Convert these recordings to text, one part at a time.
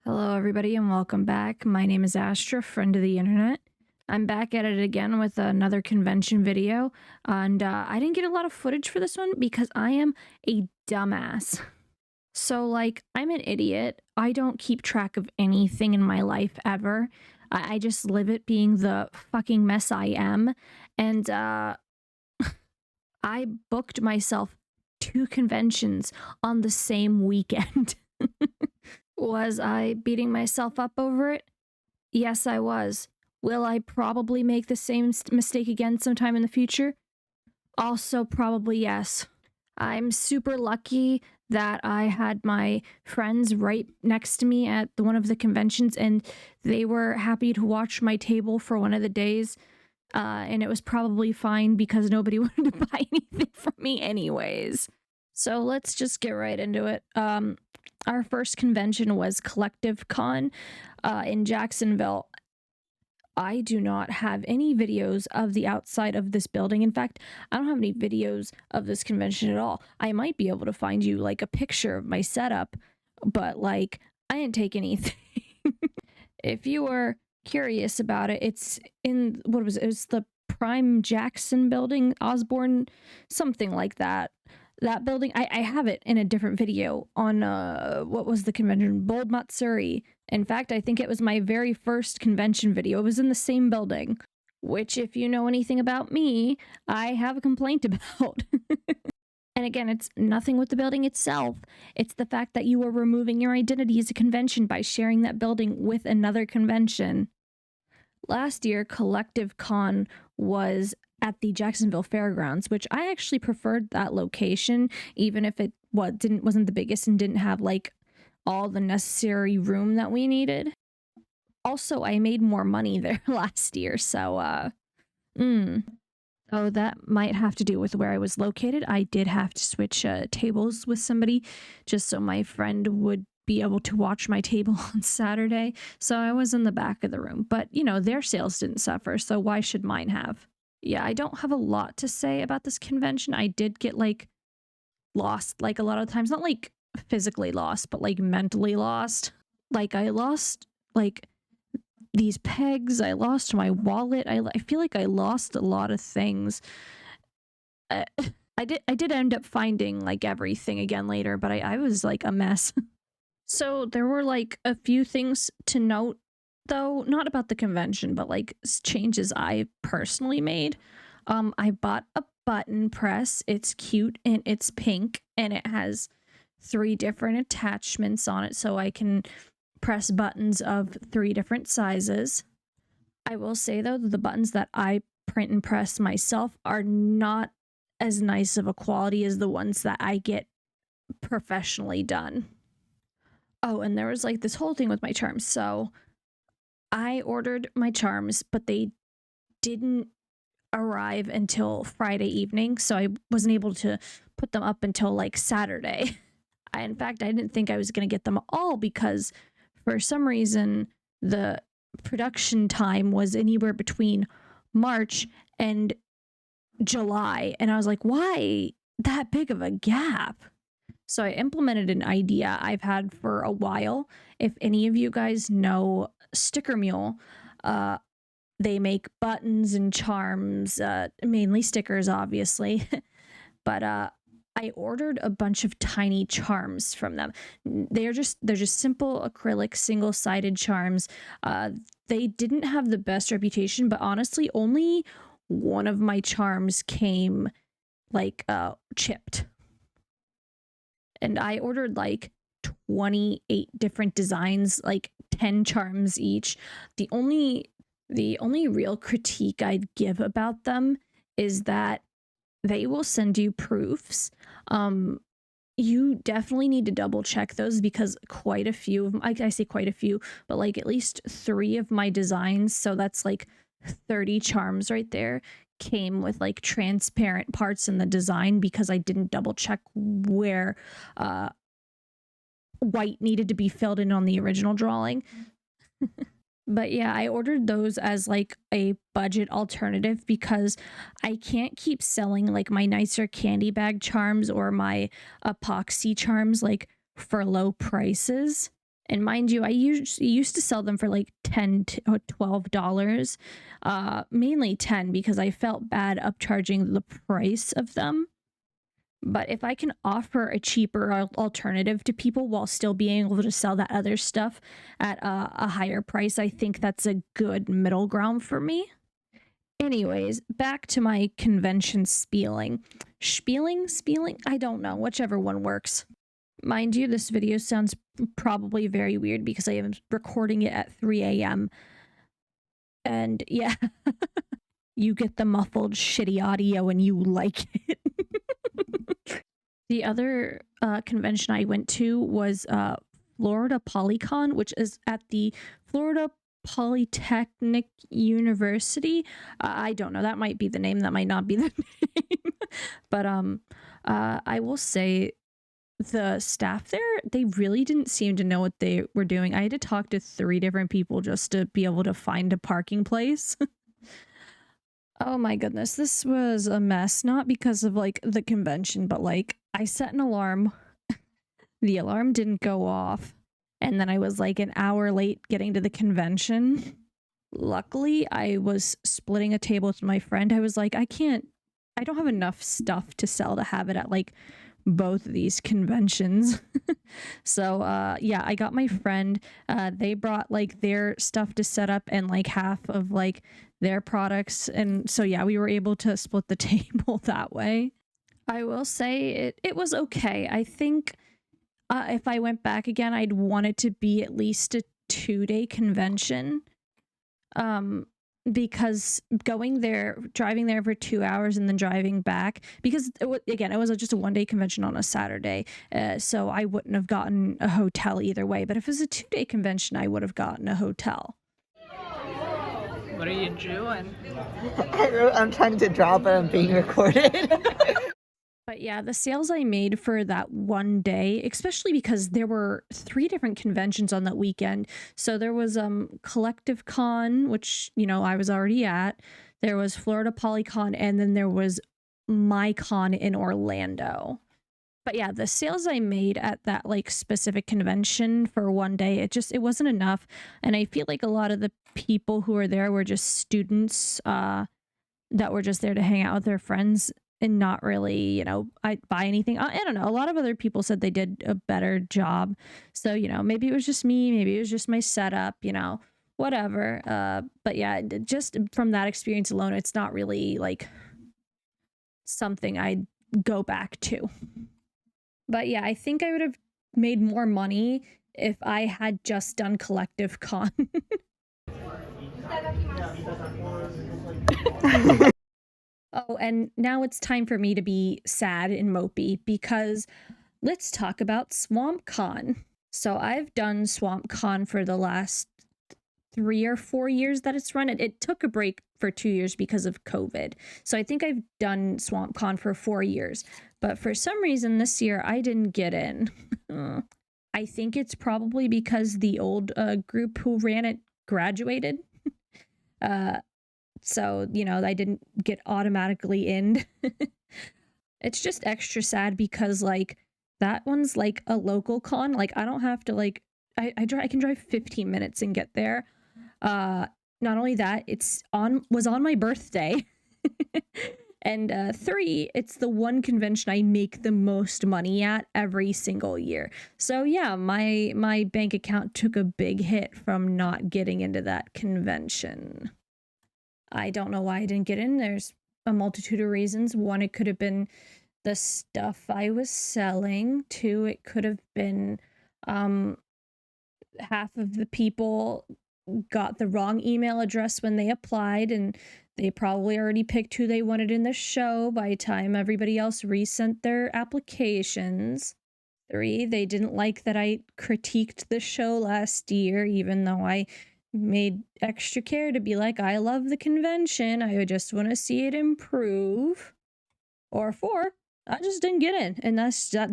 Hello, everybody, and welcome back. My name is Astra, friend of the internet. I'm back at it again with another convention video, and I didn't get a lot of footage for this one because I am a dumbass. So, like, I'm an idiot. I don't keep track of anything in my life ever. I just live it being the fucking mess I am, and I booked myself 2 conventions on the same weekend. Was I beating myself up over it? Yes, I was. Will I probably make the same mistake again sometime in the future? Also, probably yes. I'm super lucky that I had my friends right next to me at one of the conventions, and they were happy to watch my table for one of the days. And it was probably fine because nobody wanted to buy anything from me anyways. So let's just get right into it. Our first convention was Collectivecon in Jacksonville. I do not have any videos of the outside of this building. In fact, I don't have any videos of this convention at all. I might be able to find you like a picture of my setup, but like I didn't take anything. If you were curious about it, it's in what was it? It was the Prime Jackson building, Osborne, something like that. That building, I have it in a different video on what was the convention? Bold Matsuri. In fact, I think it was my very first convention video. It was in the same building, which, if you know anything about me, I have a complaint about. And again, it's nothing with the building itself. It's the fact that you are removing your identity as a convention by sharing that building with another convention. Last year, Collectivecon was at the Jacksonville Fairgrounds, which I actually preferred that location, even if it wasn't the biggest and didn't have like all the necessary room that we needed. Also, I made more money there last year, so Oh, that might have to do with where I was located. I did have to switch tables with somebody just so my friend would be able to watch my table on Saturday. So I was in the back of the room. But, you know, their sales didn't suffer, so why should mine have? Yeah, I don't have a lot to say about this convention. I did get, like, lost, like, a lot of times. Not, like, physically lost, but, like, mentally lost. Like, I lost, like, these pegs, I lost my wallet. I feel like I lost a lot of things. I did end up finding like everything again later, but I was like a mess. So there were like a few things to note though, not about the convention, but like changes I personally made. I bought a button press. It's cute and it's pink and it has 3 different attachments on it so I can press buttons of 3 different sizes. I will say though that the buttons that I print and press myself are not as nice of a quality as the ones that I get professionally done. Oh, and there was like this whole thing with my charms. So I ordered my charms, but they didn't arrive until Friday evening, so I wasn't able to put them up until like Saturday. In fact, I didn't think I was going to get them all because for some reason, the production time was anywhere between March and July. And I was like, why that big of a gap? So I implemented an idea I've had for a while. If any of you guys know Sticker Mule, they make buttons and charms, mainly stickers, obviously. But I ordered a bunch of tiny charms from them. They're just simple acrylic single-sided charms. They didn't have the best reputation, but honestly, only one of my charms came like chipped. And I ordered like 28 different designs, like 10 charms each. The only real critique I'd give about them is that they will send you proofs. You definitely need to double check those because quite a few of them, I say quite a few, but like at least 3 of my designs, so that's like 30 charms right there, came with like transparent parts in the design because I didn't double check where white needed to be filled in on the original drawing. But yeah, I ordered those as like a budget alternative because I can't keep selling like my nicer candy bag charms or my epoxy charms like for low prices. And mind you, I used to sell them for like $10 or $12, mainly 10 because I felt bad upcharging the price of them. But if I can offer a cheaper alternative to people while still being able to sell that other stuff at a higher price, I think that's a good middle ground for me. Anyways, back to my convention spieling. Spieling? I don't know, whichever one works. Mind you, this video sounds probably very weird because I am recording it at 3 a.m. And yeah, you get the muffled shitty audio and you like it. The other convention I went to was Florida Polycon, which is at the Florida Polytechnic University. I don't know. That might be the name. That might not be the name. But I will say the staff there, they really didn't seem to know what they were doing. I had to talk to 3 different people just to be able to find a parking place. Oh my goodness, this was a mess. Not because of like the convention, but like I set an alarm. The alarm didn't go off. And then I was like an hour late getting to the convention. Luckily, I was splitting a table with my friend. I was like, I don't have enough stuff to sell to have it at like both of these conventions. So yeah, I got my friend. They brought like their stuff to set up and like half of like their products, and so yeah, we were able to split the table that way. I will say it was okay. I think if I went back again, I'd want it to be at least a 2-day convention. Because going there, driving there for 2 hours and then driving back, because again, it was just a 1-day convention on a Saturday, so I wouldn't have gotten a hotel either way. But if it was a 2-day convention, I would have gotten a hotel. What are you doing? I'm trying to draw, but I'm being recorded. But yeah, the sales I made for that 1 day, especially because there were 3 different conventions on that weekend. So there was Collectivecon, which, you know, I was already at. There was Florida Polycon, and then there was MyCon in Orlando. But yeah, the sales I made at that like specific convention for 1 day, it wasn't enough. And I feel like a lot of the people who were there were just students that were just there to hang out with their friends and not really, you know, buy anything. I don't know. A lot of other people said they did a better job. So, you know, maybe it was just me. Maybe it was just my setup, you know, whatever. But yeah, just from that experience alone, it's not really like something I'd go back to. But yeah, I think I would have made more money if I had just done Collectivecon. Oh, and now it's time for me to be sad and mopey because let's talk about Swampcon. So I've done Swampcon for the last 3 or 4 years that it's run. It took a break for 2 years because of COVID. So I think I've done Swampcon for 4 years. But for some reason this year I didn't get in. I think it's probably because the old group who ran it graduated. So, you know, I didn't get automatically in. It's just extra sad because, like, that one's, like, a local con. Like, I don't have to, like, I can drive 15 minutes and get there. Not only that, was on my birthday. And 3, it's the one convention I make the most money at every single year. So yeah, my bank account took a big hit from not getting into that convention. I don't know why I didn't get in. There's a multitude of reasons. 1, it could have been the stuff I was selling. 2, it could have been half of the people got the wrong email address when they applied, and they probably already picked who they wanted in the show by the time everybody else resent their applications. 3, they didn't like that I critiqued the show last year, even though I made extra care to be like, I love the convention, I just want to see it improve. Or 4, I just didn't get in, and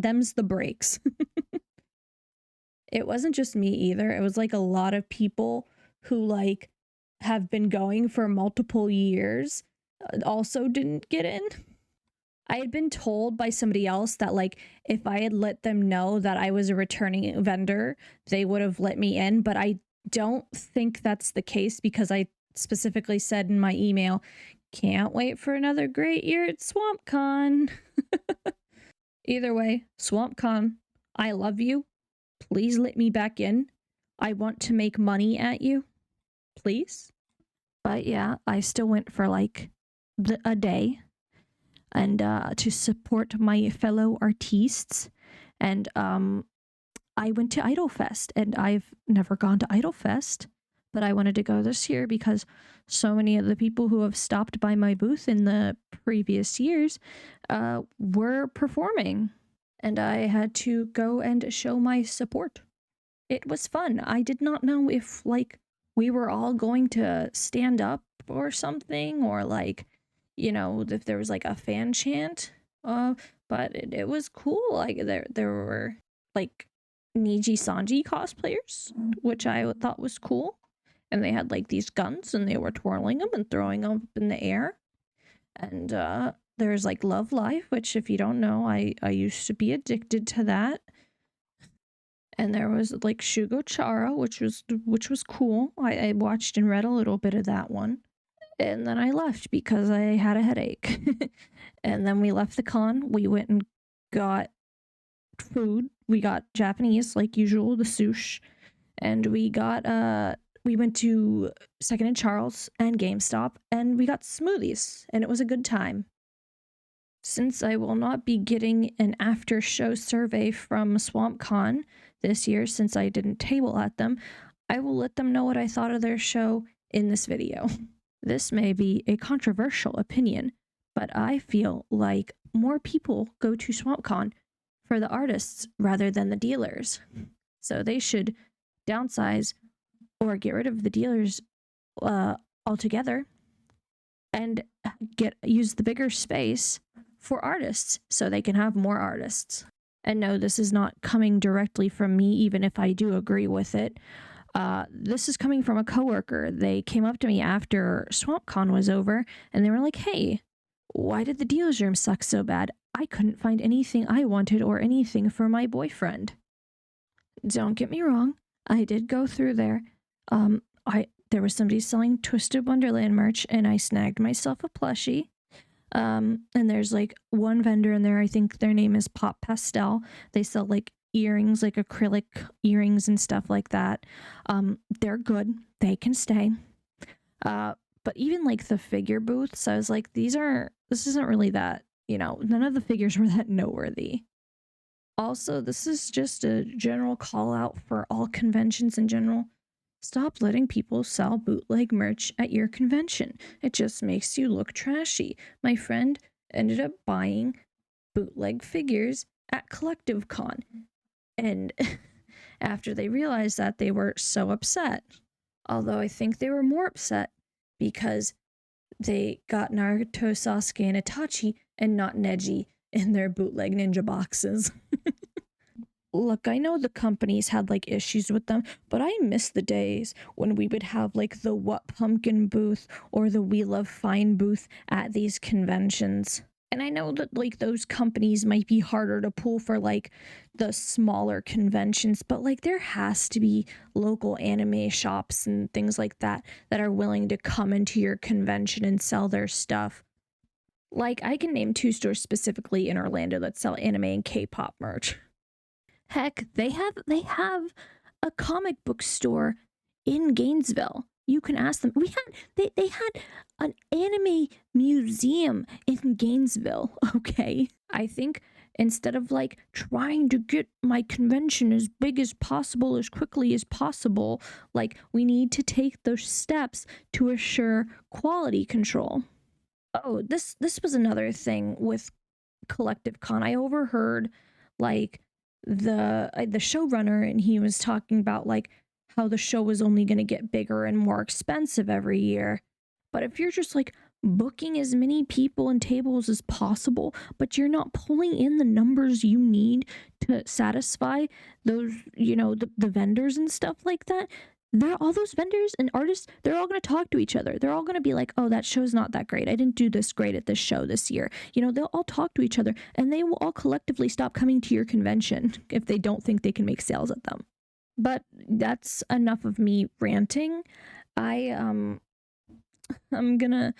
them's the breaks. It wasn't just me either. It was like a lot of people who like have been going for multiple years also didn't get in. I had been told by somebody else that like if I had let them know that I was a returning vendor, they would have let me in, but I don't think that's the case because I specifically said in my email, can't wait for another great year at Swampcon. Either way, Swampcon, I love you. Please let me back in. I want to make money at you. Please. But yeah, I still went for like a day and to support my fellow artistes. And I went to Idolfest, and I've never gone to Idolfest, but I wanted to go this year because so many of the people who have stopped by my booth in the previous years were performing, and I had to go and show my support. It was fun. I did not know if like we were all going to stand up or something, or like, you know, if there was like a fan chant. But it was cool. Like there were like Niji Sanji cosplayers, which I thought was cool. And they had like these guns and they were twirling them and throwing them up in the air. And there's like Love Life, which if you don't know, I used to be addicted to that. And there was like Shugo Chara, which was cool. I watched and read a little bit of that one. And then I left because I had a headache. And then we left the con. We went and got food. We got Japanese, like usual, the sushi. And we went to Second and Charles and GameStop, and we got smoothies, and it was a good time. Since I will not be getting an after show survey from Swampcon this year, since I didn't table at them, I will let them know what I thought of their show in this video. This may be a controversial opinion, but I feel like more people go to Swampcon for the artists rather than the dealers. So they should downsize or get rid of the dealers altogether and use the bigger space for artists so they can have more artists. And no, this is not coming directly from me, even if I do agree with it. This is coming from a coworker. They came up to me after SwampCon was over, and they were like, hey, why did the dealer's room suck so bad? I couldn't find anything I wanted or anything for my boyfriend. Don't get me wrong, I did go through there. There was somebody selling Twisted Wonderland merch, and I snagged myself a plushie. And there's like one vendor in there, I think their name is Pop Pastel. They sell like earrings, like acrylic earrings and stuff like that. They're good. They can stay. But even like the figure booths, I was like, this isn't really that, none of the figures were that noteworthy. Also, this is just a general call out for all conventions in general. Stop letting people sell bootleg merch at your convention. It just makes you look trashy. My friend ended up buying bootleg figures at Collectivecon. And after they realized that, they were so upset. Although I think they were more upset because they got Naruto, Sasuke, and Itachi and not Neji in their bootleg ninja boxes. Look, I know the companies had like issues with them, but I miss the days when we would have like the What Pumpkin booth or the We Love Fine booth at these conventions. And I know that like those companies might be harder to pull for like the smaller conventions, but like there has to be local anime shops and things like that that are willing to come into your convention and sell their stuff. Like I can name 2 stores specifically in Orlando that sell anime and K-pop merch. Heck, they have a comic book store in Gainesville. You can ask them. They had an anime museum in Gainesville, okay? I think instead of like trying to get my convention as big as possible as quickly as possible, like we need to take those steps to assure quality control. Oh, this was another thing with Collectivecon. I overheard like the showrunner, and he was talking about like how the show was only going to get bigger and more expensive every year. But if you're just like booking as many people and tables as possible, but you're not pulling in the numbers you need to satisfy those, the vendors and stuff like that, all those vendors and artists, they're all going to talk to each other. They're all going to be like, oh, that show's not that great. I didn't do this great at this show this year. You know, they'll all talk to each other, and they will all collectively stop coming to your convention if they don't think they can make sales at them. But that's enough of me ranting. I'm gonna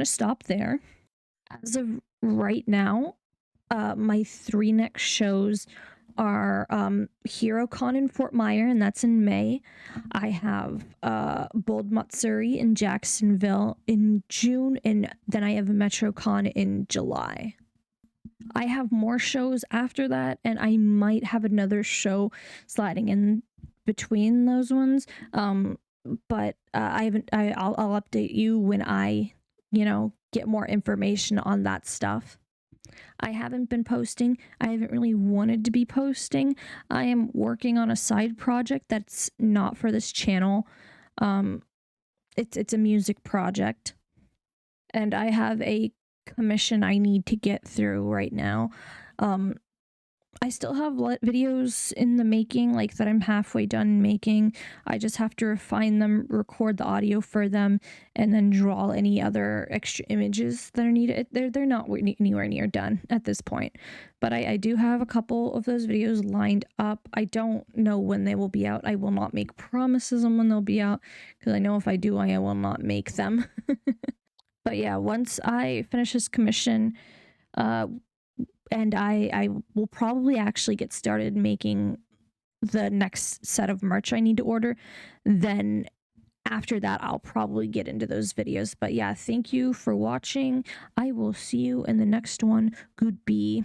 stop there. As of right now, my 3 next shows are HeroCon in Fort Myer, and that's in May. I have Bold Matsuri in Jacksonville in June, and then I have MetroCon in July. I have more shows after that, and I might have another show sliding in between those ones. But I'll update you when I, get more information on that stuff. I haven't been posting. I haven't really wanted to be posting. I am working on a side project that's not for this channel. It's a music project, and I have a commission I need to get through right now. I still have videos in the making, like that I'm halfway done making. I just have to refine them, record the audio for them, and then draw any other extra images that are needed. They're not anywhere near done at this point, but I do have a couple of those videos lined up. I don't know when they will be out. I will not make promises on when they'll be out, because I know if I do, I will not make them. But yeah, once I finish this commission, and I will probably actually get started making the next set of merch I need to order. Then after that, I'll probably get into those videos. But yeah, thank you for watching. I will see you in the next one. Goodbye.